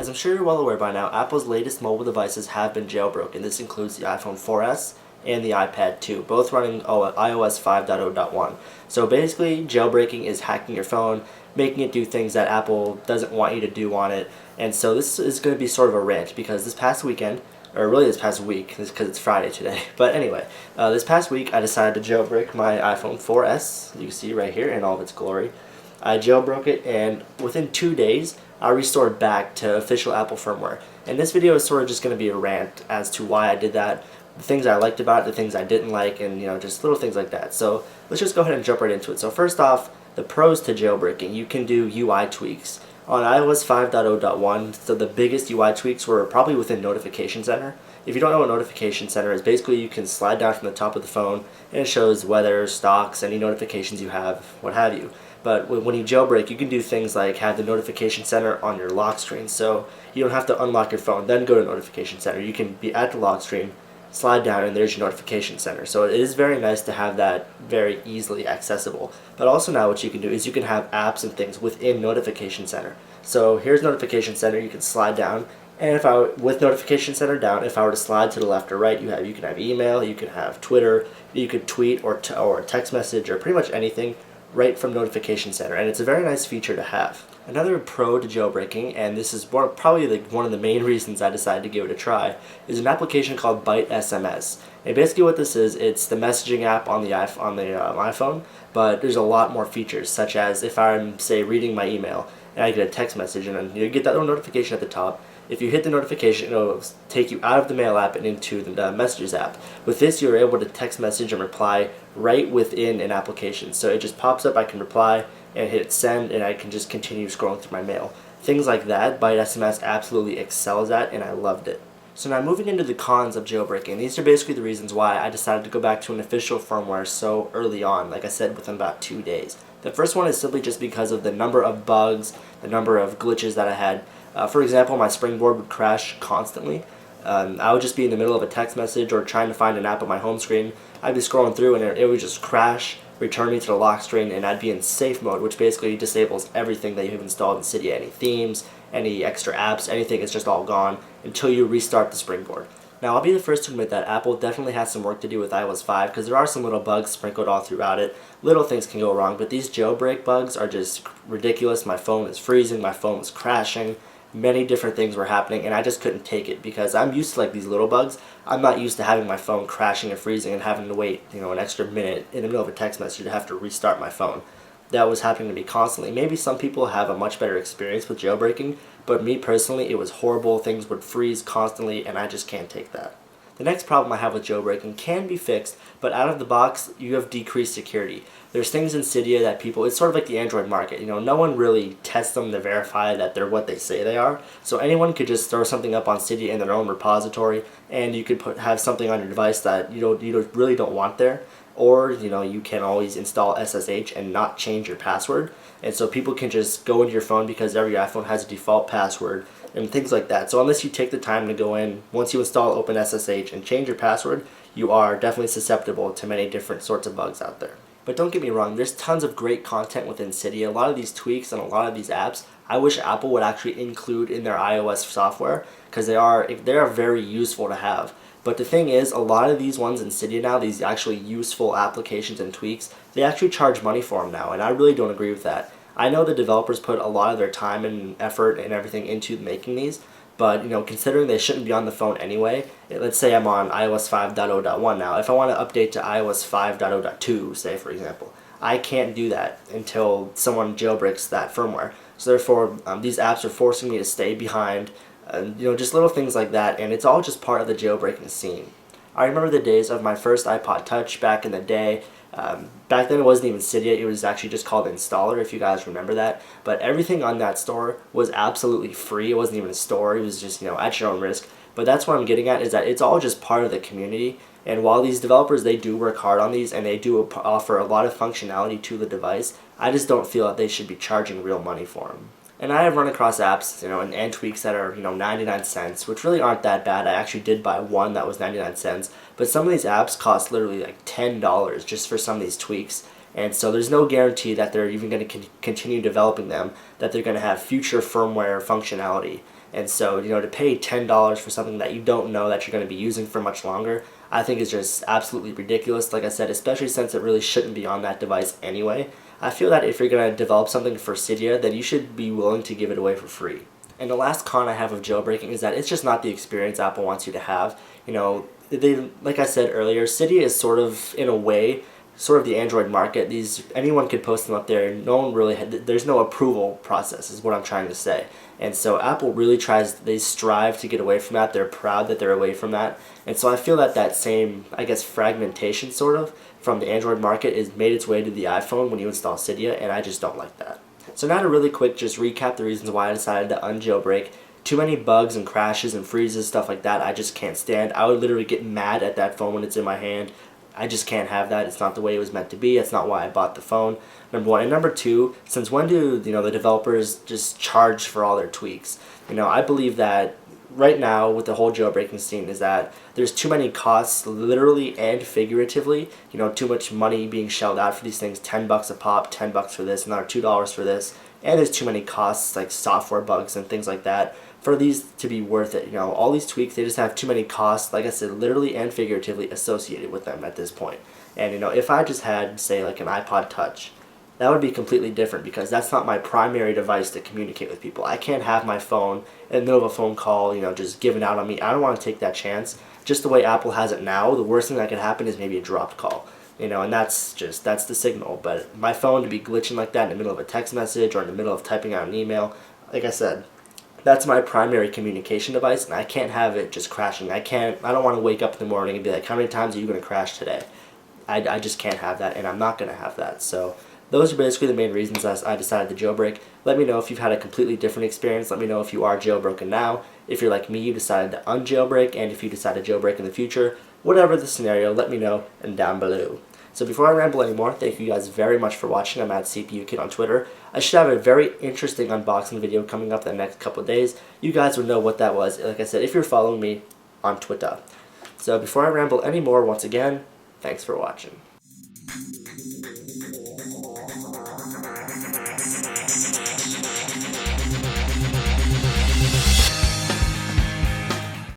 As I'm sure you're well aware by now, Apple's latest mobile devices have been jailbroken. This includes the iPhone 4S and the iPad 2, both running iOS 5.0.1. So basically, jailbreaking is hacking your phone, making it do things that Apple doesn't want you to do on it. And so this is going to be sort of a rant because this past weekend, or really this past week, because it's Friday today. But anyway, this past week I decided to jailbreak my iPhone 4S. You can see right here in all of its glory. I jailbroke it, and within 2 days, I restored back to official Apple firmware. And this video is sort of just going to be a rant as to why I did that, the things I liked about it, the things I didn't like, and just little things like that. So let's just go ahead and jump right into it. So first off, the pros to jailbreaking. You can do UI tweaks. On iOS 5.0.1, so the biggest UI tweaks were probably within Notification Center. If you don't know what Notification Center is, basically you can slide down from the top of the phone and it shows weather, stocks, any notifications you have, what have you. But when you jailbreak, you can do things like have the Notification Center on your lock screen, so you don't have to unlock your phone, then go to Notification Center. You can be at the lock screen, slide down, and there's your Notification Center. So it is very nice to have that very easily accessible. But also now what you can do is you can have apps and things within Notification Center. So here's Notification Center, you can slide down, and with Notification Center down, if I were to slide to the left or right, you can have email, you can have Twitter, you could tweet or text message or pretty much anything right from Notification Center, and it's a very nice feature to have. Another pro to jailbreaking, and this is probably one of the main reasons I decided to give it a try, is an application called Byte SMS. And basically what this is, it's the messaging app on the iPhone, but there's a lot more features, such as if I'm, say, reading my email, and I get a text message, and then you get that little notification at the top. If you hit the notification, it'll take you out of the Mail app and into the Messages app. With this, you're able to text message and reply right within an application. So it just pops up, I can reply, and hit send, and I can just continue scrolling through my mail. Things like that, Byte SMS absolutely excels at, and I loved it. So now moving into the cons of jailbreaking, these are basically the reasons why I decided to go back to an official firmware so early on, like I said, within about 2 days. The first one is simply just because of the number of bugs, the number of glitches that I had. For example, my Springboard would crash constantly. I would just be in the middle of a text message or trying to find an app on my home screen. I'd be scrolling through and it would just crash, return me to the lock screen, and I'd be in safe mode, which basically disables everything that you've installed in Cydia. Any themes, any extra apps, anything is just all gone until you restart the Springboard. Now, I'll be the first to admit that Apple definitely has some work to do with iOS 5 because there are some little bugs sprinkled all throughout it. Little things can go wrong, but these jailbreak bugs are just ridiculous. My phone is freezing, my phone was crashing. Many different things were happening, and I just couldn't take it because I'm used to these little bugs. I'm not used to having my phone crashing and freezing and having to wait an extra minute in the middle of a text message to have to restart my phone. That was happening to me constantly. Maybe some people have a much better experience with jailbreaking, but me personally, it was horrible. Things would freeze constantly, and I just can't take that. The next problem I have with jailbreaking can be fixed, but out of the box, you have decreased security. There's things in Cydia that it's sort of like the Android market. No one really tests them to verify that they're what they say they are. So anyone could just throw something up on Cydia in their own repository, and you could have something on your device that you really don't want there. Or, you can always install SSH and not change your password. And so people can just go into your phone because every iPhone has a default password and things like that. So unless you take the time to go in, once you install OpenSSH and change your password, you are definitely susceptible to many different sorts of bugs out there. But don't get me wrong, there's tons of great content within Cydia. A lot of these tweaks and a lot of these apps, I wish Apple would actually include in their iOS software because they are very useful to have. But the thing is, a lot of these ones in Cydia now, these actually useful applications and tweaks, they actually charge money for them now, and I really don't agree with that. I know the developers put a lot of their time and effort and everything into making these, but considering they shouldn't be on the phone anyway, let's say I'm on iOS 5.0.1 now. If I want to update to iOS 5.0.2, say for example, I can't do that until someone jailbreaks that firmware. So therefore, these apps are forcing me to stay behind. Just little things like that, and it's all just part of the jailbreaking scene. I remember the days of my first iPod Touch back in the day. Back then it wasn't even Cydia, it was actually just called Installer, if you guys remember that. But everything on that store was absolutely free. It wasn't even a store, it was just, at your own risk. But that's what I'm getting at, is that it's all just part of the community. And while these developers, they do work hard on these and they do offer a lot of functionality to the device, I just don't feel that they should be charging real money for them. And I have run across apps, and tweaks that are, 99 cents, which really aren't that bad. I actually did buy one that was 99 cents, but some of these apps cost literally like $10 just for some of these tweaks. And so there's no guarantee that they're even going to continue developing them, that they're going to have future firmware functionality. And so, to pay $10 for something that you don't know that you're going to be using for much longer, I think is just absolutely ridiculous. Like I said, especially since it really shouldn't be on that device anyway. I feel that if you're going to develop something for Cydia, then you should be willing to give it away for free. And the last con I have of jailbreaking is that it's just not the experience Apple wants you to have. Like I said earlier, Cydia is sort of, in a way, sort of the Android market. Anyone could post them up there. No one really there's no approval process, is what I'm trying to say. And so Apple really they strive to get away from that. They're proud that they're away from that. And so I feel that same, I guess, fragmentation sort of from the Android market is made its way to the iPhone when you install Cydia, and I just don't like that. So now to really quick just recap the reasons why I decided to unjailbreak. Too many bugs and crashes and freezes, stuff like that, I just can't stand. I would literally get mad at that phone when it's in my hand. I just can't have that. It's not the way it was meant to be. It's not why I bought the phone, number one. And number two, since when do the developers just charge for all their tweaks? I believe that right now with the whole jailbreaking scene is that there's too many costs, literally and figuratively. Too much money being shelled out for these things. $10 a pop, $10 for this, another $2 for this, and there's too many costs like software bugs and things like that for these to be worth it. All these tweaks, they just have too many costs, like I said, literally and figuratively associated with them at this point. And if I just had, say, like an iPod Touch, that would be completely different because that's not my primary device to communicate with people. I can't have my phone in the middle of a phone call, just giving out on me. I don't want to take that chance. Just the way Apple has it now, the worst thing that could happen is maybe a dropped call. And that's the signal. But my phone to be glitching like that in the middle of a text message or in the middle of typing out an email, like I said, that's my primary communication device, and I can't have it just crashing. I don't want to wake up in the morning and be like, how many times are you going to crash today? I just can't have that, and I'm not going to have that. So those are basically the main reasons I decided to jailbreak. Let me know if you've had a completely different experience. Let me know if you are jailbroken now. If you're like me, you decided to unjailbreak, and if you decide to jailbreak in the future. Whatever the scenario, let me know and down below. So before I ramble anymore, thank you guys very much for watching. I'm at CPU Kid on Twitter. I should have a very interesting unboxing video coming up the next couple of days. You guys would know what that was, like I said, if you're following me on Twitter. So before I ramble anymore, once again, thanks for watching.